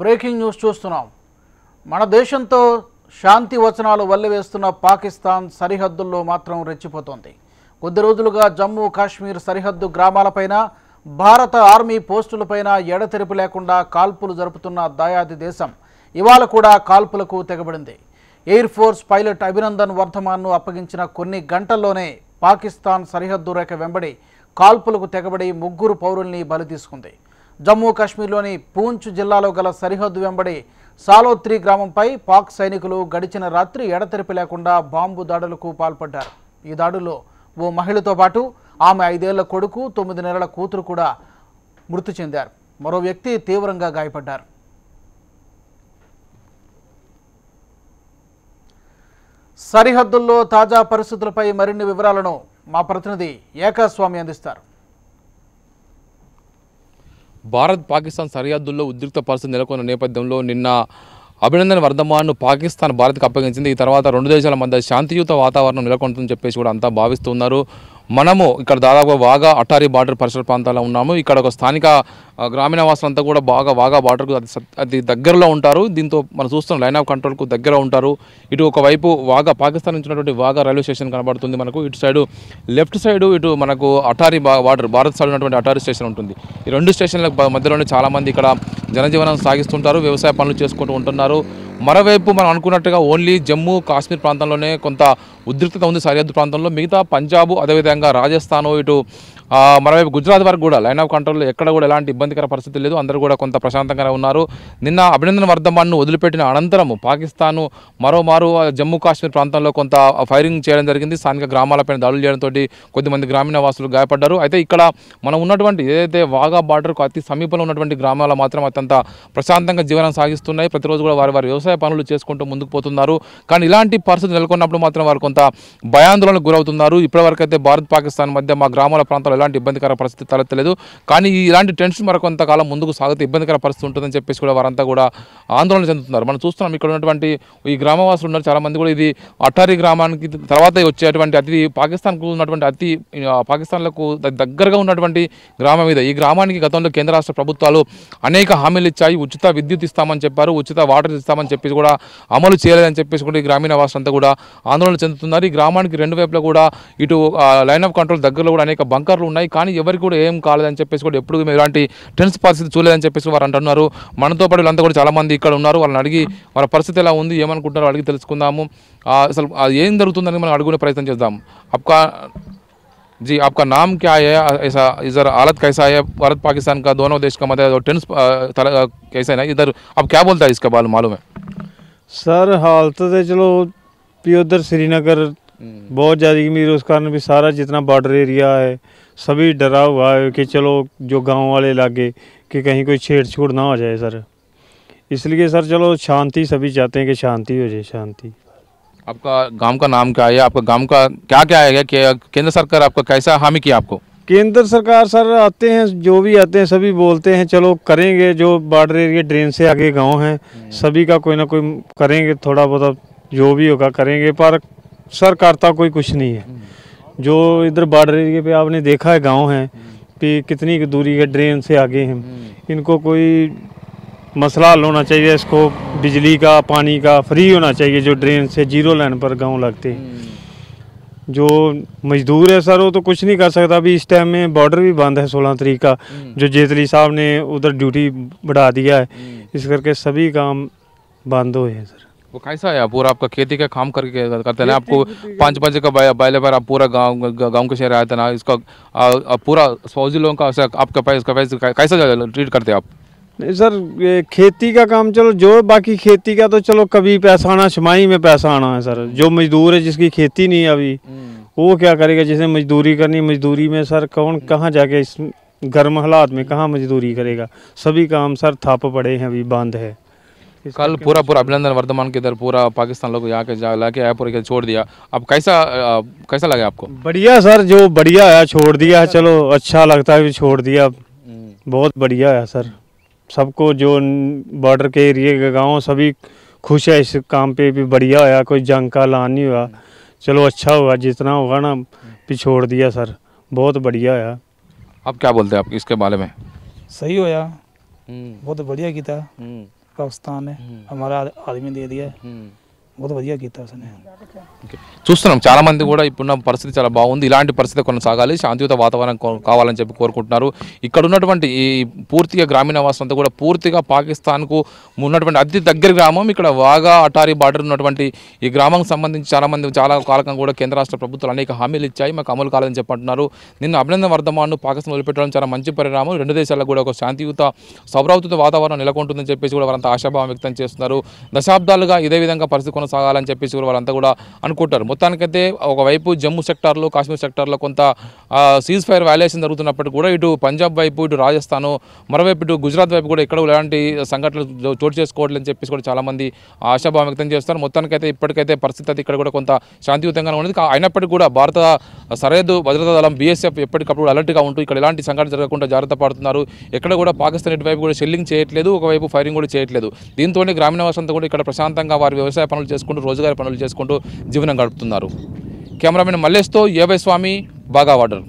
Breaking news చూస్తున్నాం. మన దేశంతో శాంతి వచనాలు వల్లవేస్తున్న పాకిస్తాన్ సరిహద్దుల్లో మాత్రం రెచ్చిపోతోంది. కొద్ది రోజులుగా జమ్మూ కాశ్మీర్ సరిహద్దు గ్రామాలపైన భారత ఆర్మీ పోస్టులపైన ఎడతెరిపి లేకుండా కాల్పులు జరుపుతున్న దాయాది దేశం ఇవాళ కూడా కాల్పులకు తెగబడింది. ఎయిర్ ఫోర్స్ పైలట్ అభినందన్ వర్ధమాన్ను అప్పగించిన కొన్ని గంటల్లోనే పాకిస్తాన్ సరిహద్దు రేఖ వెంబడి కాల్పులకు తెగబడి 3 పౌరుల్ని బలి తీసుకుంది. జమ్మూ కాశ్మీర్లోని పూంచ్ జిల్లాలో గల సరిహద్దు వెంబడి సాలోత్రి గ్రామంపై పాక్ సైనికులు గడిచిన రాత్రి ఎడతెరిపి లేకుండా బాంబు దాడులకు పాల్పడ్డారు. ఈ దాడుల్లో ఓ మహిళతో పాటు ఆమె 5 ఏళ్ల కొడుకు 9 నెలల కూతురు కూడా మృతి చెందారు. మరో వ్యక్తి తీవ్రంగా గాయపడ్డారు. సరిహద్దుల్లో తాజా పరిస్థితులపై మరిన్ని వివరాలను మా ప్రతినిధి ఏకాస్వామి అందిస్తారు. భారత్ పాకిస్తాన్ సరిహద్దుల్లో ఉద్రిక్త పరిస్థితి నెలకొన్న నేపథ్యంలో నిన్న అభినందన్ వర్ధమాన్ను పాకిస్తాన్ భారత్కు అప్పగించింది. ఈ తర్వాత 2 దేశాల మధ్య శాంతియుత వాతావరణం నెలకొంటుందని చెప్పేసి కూడా అంతా భావిస్తున్నారు. మనము ఇక్కడ దాదాపుగా వాగా అటారీ బార్డర్ పరిసర ప్రాంతాల్లో ఉన్నాము. ఇక్కడ ఒక స్థానిక గ్రామీణ వాసులంతా కూడా వాగా బార్డర్కు అతి దగ్గరలో ఉంటారు. దీంతో మనం చూస్తున్నాం లైన్ ఆఫ్ కంట్రోల్కు దగ్గర ఉంటారు. ఇటు ఒకవైపు వాగా పాకిస్తాన్ నుంచి ఉన్నటువంటి వాగా రైల్వే స్టేషన్ కనబడుతుంది మనకు. ఇటు సైడు లెఫ్ట్ సైడు ఇటు మనకు అటారీ బార్డర్ భారత్ సైడ్ ఉన్నటువంటి అటారీ స్టేషన్ ఉంటుంది. ఈ 2 స్టేషన్ల మధ్యలోనే చాలామంది ఇక్కడ జనజీవనం సాగిస్తుంటారు, వ్యవసాయ పనులు చేసుకుంటూ ఉంటున్నారు. మరోవైపు మనం అనుకున్నట్టుగా ఓన్లీ జమ్మూ కాశ్మీర్ ప్రాంతంలోనే కొంత ఉద్రిక్తత ఉంది సరిహద్దు ప్రాంతంలో. మిగతా పంజాబ్ అదేవిధంగా రాజస్థాన్ ఇటు మరోవైపు గుజరాత్ వరకు కూడా లైన్ ఆఫ్ కంట్రోల్లో ఎక్కడ కూడా ఎలాంటి ఇబ్బందికర పరిస్థితి లేదు. అందరూ కూడా కొంత ప్రశాంతంగానే ఉన్నారు. నిన్న అభినందన్ వర్ధమాన్ను వదిలిపెట్టిన అనంతరం పాకిస్తాన్ మరోమారు జమ్మూ కాశ్మీర్ ప్రాంతంలో కొంత ఫైరింగ్ చేయడం జరిగింది. స్థానిక గ్రామాలపైన దాడులు చేయడంతో కొద్దిమంది గ్రామీణ వాసులు గాయపడ్డారు. అయితే ఇక్కడ మనం ఉన్నటువంటి ఏదైతే వాగా బార్డర్కు అతి సమీపంలో ఉన్నటువంటి గ్రామాలు మాత్రం అత్యంత ప్రశాంతంగా జీవనం సాగిస్తున్నాయి. ప్రతిరోజు కూడా వారి వ్యవసాయ పనులు చేసుకుంటూ ముందుకు పోతున్నారు. కానీ ఇలాంటి పరిస్థితి నెలకొన్నప్పుడు మాత్రం వారు కొంత భయాందోళనకు గురవుతున్నారు. ఇప్పటివరకు అయితే భారత్ పాకిస్తాన్ మధ్య మా గ్రామాల ప్రాంతాల్లో ఎలాంటి ఇబ్బందికర పరిస్థితి తలెత్తలేదు. కానీ ఇలాంటి టెన్షన్ మరికొంతకాలం ముందుకు సాగితే ఇబ్బందికర పరిస్థితి ఉంటుందని చెప్పేసి కూడా వారంతా కూడా ఆందోళన చెందుతున్నారు. మనం చూస్తున్నాం ఇక్కడ ఉన్నటువంటి ఈ గ్రామవాసులు ఉన్నారు చాలామంది కూడా. ఇది అటారీ గ్రామానికి తర్వాత వచ్చేటువంటి అతి పాకిస్తాన్కు ఉన్నటువంటి అతి పాకిస్తాన్లకు దగ్గరగా ఉన్నటువంటి గ్రామం ఇది. ఈ గ్రామానికి గతంలో కేంద్ర రాష్ట్ర ప్రభుత్వాలు అనేక హామీలు ఇచ్చాయి. ఉచిత విద్యుత్ ఇస్తామని చెప్పారు, ఉచిత వాటర్ ఇస్తామని చెప్పేసి కూడా అమలు చేయలేదని చెప్పేసి కూడా ఈ గ్రామీణ వాసులంతా కూడా ఆందోళన చెందుతున్నారు. ఈ గ్రామానికి 2 వైపులా కూడా ఇటు లైన్ ఆఫ్ కంట్రోల్ దగ్గరలో కూడా అనేక బంకర్లు ఉన్నాయి. కానీ ఎవరికి కూడా ఏం కాలేదని చెప్పేసి కూడా ఎప్పుడు ఇలాంటి టెన్స్ పరిస్థితి చూడలేదని చెప్పేసి వారు అంటున్నారు. మనతో పాటు వీళ్ళంతా కూడా చాలామంది ఇక్కడ ఉన్నారు. వాళ్ళని అడిగి వాళ్ళ పరిస్థితి ఎలా ఉంది, ఏమనుకుంటున్నారో అడిగి తెలుసుకుందాము. అసలు ఏం జరుగుతుందని మనం అడుగునే ప్రయత్నం చేద్దాం. जी आपका नाम क्या है, ऐसा इधर हालत कैसा है भारत पाकिस्तान का दोनों देश का मतलब टेंस कैसा है ना इधर, अब क्या बोलता है इसका बारे मालूम है? सर हालत तो चलो भी उधर श्रीनगर बहुत ज़्यादा मीर उस कारण भी सारा जितना बॉर्डर एरिया है सभी डरा हुआ है कि चलो जो गांव वाले इलाके कि कहीं कोई छेड़ ना हो जाए सर। इसलिए सर चलो शांति सभी चाहते हैं कि शांति हो जाए, शांति। आपका गांव का नाम क्या है, आपका गांव का क्या क्या है कि केंद्र सरकार आपका कैसा हामी किया आपको? केंद्र सरकार सर आते हैं, जो भी आते हैं सभी बोलते हैं चलो करेंगे, जो बॉर्डर एरिया ड्रेन से आगे गांव हैं सभी का कोई ना कोई करेंगे, थोड़ा बहुत जो भी होगा करेंगे, पर सर करता कोई कुछ नहीं है। जो इधर बॉर्डर एरिया पे आपने देखा है गांव है कि कितनी दूरी है ड्रेन से आगे हैं, इनको कोई मसला हल होना चाहिए, इसको बिजली का पानी का फ्री होना चाहिए। जो ड्रेन से 0 लाइन पर गांव लगते हैं, जो मजदूर है सर वो तो कुछ नहीं कर सकता। अभी इस टाइम में बॉर्डर भी बंद है 16 तारीख का, जो जेतली साहब ने उधर ड्यूटी बढ़ा दिया है, इस करके सभी काम बंद हुए हैं सर। वो कैसा है पूरा आपका खेती का काम करके करते हैं आपको 5 का बैले पर आप पूरा गाँव के शहर आए थे ना, इसका पूरा फौजी लोगों का आपका पैसा कैसा ट्रीट करते हैं आप? नहीं सर ये खेती का काम चलो जो बाकी खेती का तो चलो कभी पैसा आना छमाही में पैसा आना है सर। जो मजदूर है जिसकी खेती नहीं है अभी वो क्या करेगा, जिसे मजदूरी करनी मजदूरी में सर कौन कहाँ जाके इस गर्म हालात में कहाँ मजदूरी करेगा। सभी काम सर थप पड़े हैं, अभी बंद है। कल पूरा अभिनंदन वर्धमान के इधर पूरा पाकिस्तान लोग यहाँ के लाके आया पूरा छोड़ दिया, अब कैसा लगा आपको? बढ़िया सर, जो बढ़िया है छोड़ दिया है, चलो अच्छा लगता है छोड़ दिया, बहुत बढ़िया है सर। सबको जो बॉर्डर के एरिए के गाँव सभी खुश है इस काम पे भी, बढ़िया होया, कोई जंग का ऐलान नहीं हुआ, चलो अच्छा हुआ, जितना होगा ना भी छोड़ दिया सर, बहुत बढ़िया है। अब क्या बोलते हैं आप इसके बारे में? सही होया, बहुत बढ़िया किया। पाकिस्तान ने हमारा आदमी दे दिया बहुत बढ़िया किया उसने। చూస్తున్నాం చాలా మంది కూడా ఇప్పుడున్న పరిస్థితి చాలా బాగుంది, ఇలాంటి పరిస్థితి కొనసాగాలి, శాంతియుత వాతావరణం కావాలని చెప్పి కోరుకుంటున్నారు. ఇక్కడ ఉన్నటువంటి ఈ పూర్తిగా గ్రామీణ వాసం అంతా కూడా పూర్తిగా పాకిస్తాన్కు ఉన్నటువంటి అతి దగ్గర గ్రామం. ఇక్కడ వాగా అటారీ బార్డర్ ఉన్నటువంటి ఈ గ్రామానికి సంబంధించి చాలా కాలంగా కూడా కేంద్ర రాష్ట్ర ప్రభుత్వాలు అనేక హామీలు ఇచ్చాయి, మాకు అమలు కాలేదని చెప్పంటున్నారు. నిన్న అభినందన్ వర్ధమాన్ను పాకిస్తాన్ వదిలిపెట్టడం చాలా మంచి పరిణామం. రెండు దేశాలకు కూడా ఒక శాంతియుత సౌభ్రాతృత వాతావరణం నెలకొంటుందని చెప్పేసి కూడా వారంతా ఆశాభావం వ్యక్తం చేస్తున్నారు. దశాబ్దాలుగా ఇదే విధంగా పరిస్థితి కొనసాగాలని చెప్పేసి కూడా వాళ్ళంతా కూడా అనుకుంటారు. మొత్తానికైతే ఒకవైపు జమ్మూ సెక్టార్లో కాశ్మీర్ సెక్టార్లో కొంత సీజ్ ఫైర్ వ్యాలేషన్ జరుగుతున్నప్పటికీ కూడా ఇటు పంజాబ్ వైపు ఇటు రాజస్థాన్ మరోవైపు ఇటు గుజరాత్ వైపు కూడా ఎక్కడ ఇలాంటి సంఘటనలు చోటు చేసుకోవట్లేదని చెప్పేసి కూడా చాలామంది ఆశాభావం వ్యక్తం చేస్తారు. మొత్తానికైతే ఇప్పటికైతే పరిస్థితి అయితే ఇక్కడ కూడా కొంత శాంతియుతంగా ఉన్నది. అయినప్పటికీ కూడా భారత సరిహద్దు భద్రతా దళం BSF ఎప్పటికప్పుడు అలర్ట్గా ఉంటూ ఇక్కడ ఎలాంటి సంఘటన జరగకుండా జాగ్రత్త పడుతున్నారు. ఎక్కడ కూడా పాకిస్తాన్ ఇటువైపు కూడా షెల్లింగ్ చేయట్లేదు, ఒకవైపు ఫైరింగ్ కూడా చేయట్లేదు. దీంతో గ్రామీణ వాసంతా కూడా ఇక్కడ ప్రశాంతంగా వారి వ్యవసాయ పనులు చేసుకుంటూ రోజుగారి పనులు చేసుకుంటూ జీవనం గడుపుతున్నారు. కెమెరామెన్ మల్లేష్తో ఏవై స్వామి, బాగా వాటర్.